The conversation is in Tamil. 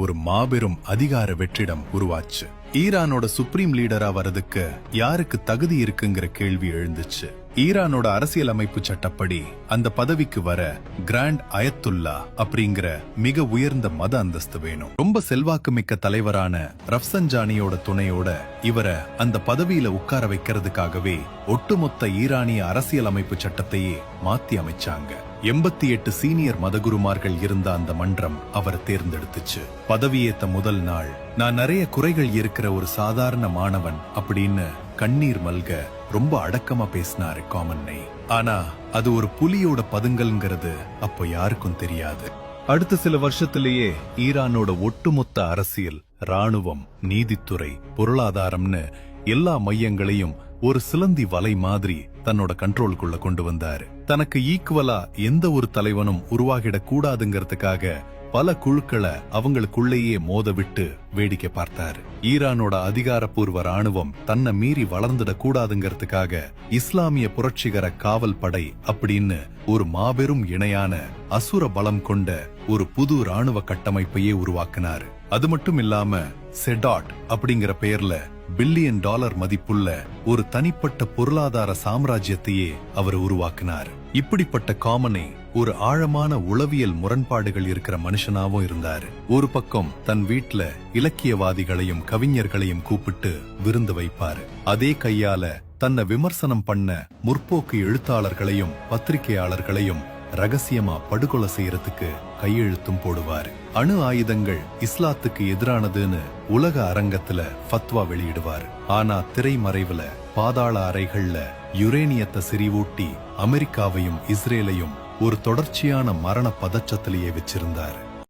ஒரு மாபெரும் அதிகார வெற்றிடம் உருவாச்சு. ஈரானோட சுப்ரீம் லீடரா வரதுக்கு யாருக்கு தகுதி இருக்குங்கிற கேள்வி எழுந்துச்சு. ஈரானோட அரசியலமைப்பு சட்டப்படி அந்த பதவிக்கு வர கிராண்ட் அயத்துல்லா அப்படிங்கிற மிக உயர்ந்த மத அந்தஸ்து வேணும். ரொம்ப செல்வாக்கு மிக்க தலைவரான ரஃப்சன்ஜானியோட துணையோட இவரை அந்த பதவியில உட்கார வைக்கிறதுக்காகவே ஒட்டுமொத்த ஈரானிய அரசியலமைப்பு சட்டத்தையே மாத்தி அமைச்சாங்க. 88 சீனியர் மதகுருமார்கள் இருந்த அந்த மன்றம் அவரை தேர்ந்தெடுத்துச்சு. பதவியேத்த முதல் நாள், நான் நிறைய குறைகள் இருக்கிற ஒரு சாதாரண மாணவன் அப்படின்னு கண்ணீர் மல்க ரொம்ப அடக்கமா பேசினாரு காமன்னை. ஆனா அது ஒரு புலியோட பதுங்கல்ங்கிறது அப்போ யாருக்கும் தெரியாது. அடுத்த சில வருஷத்திலேயே ஈரானோட ஒட்டுமொத்த அரசியல், ராணுவம், நீதித்துறை, பொருளாதாரம்னு எல்லா மையங்களையும் ஒரு சிலந்தி வலை மாதிரி தன்னோட கண்ட்ரோலுக்குள்ள கொண்டு வந்தாரு. தனக்கு ஈக்குவலா எந்த ஒரு தலைவனும் உருவாகிடக் கூடாதுங்கிறதுக்காக பல குழுக்களை அவங்களுக்குள்ளேயே மோத விட்டு வேடிக்கை பார்த்தாரு. ஈரானோட அதிகாரப்பூர்வ ராணுவம் தன்னை மீறி வளர்ந்துடக் கூடாதுங்கிறதுக்காக இஸ்லாமிய புரட்சிகர காவல் படை அப்படின்னு ஒரு மாபெரும் இணையான அசுர பலம் கொண்ட ஒரு புது ராணுவ கட்டமைப்பையே உருவாக்கினாரு. அது மட்டும் இல்லாம செடாட் அப்படிங்கிற பெயர்ல $1 பில்லியன் மதிப்புள்ள ஒரு தனிப்பட்ட பொருளாதார சாம்ராஜ்யத்தையே அவர் உருவாக்கினார். இப்படிப்பட்ட காமனை ஒரு ஆழமான உளவியல் முரண்பாடுகள் இருக்கிற மனுஷனாவும் இருந்தாரு. ஒரு பக்கம் தன் வீட்ல இலக்கியவாதிகளையும் கவிஞர்களையும் கூப்பிட்டு விருந்து வைப்பாரு. அதே கையால தன்னை விமர்சனம் பண்ண முற்போக்கு எழுத்தாளர்களையும் பத்திரிகையாளர்களையும் ரகசியமா படுகொலை செய்யறதுக்கு கையெழுத்தும் போடுவாரு. அணு ஆயுதங்கள் இஸ்லாத்துக்கு எதிரானதுன்னு உலக அரங்கத்துல ஃபத்வா வெளியிடுவாரு. ஆனா திரைமறைவுல பாதாள அறைகள்ல யுரேனியத்தை செறிவூட்டி அமெரிக்காவையும் இஸ்ரேலையும் ஒரு தொடர்ச்சியான மரண பதற்றத்திலேயே வச்சிருந்தாரு.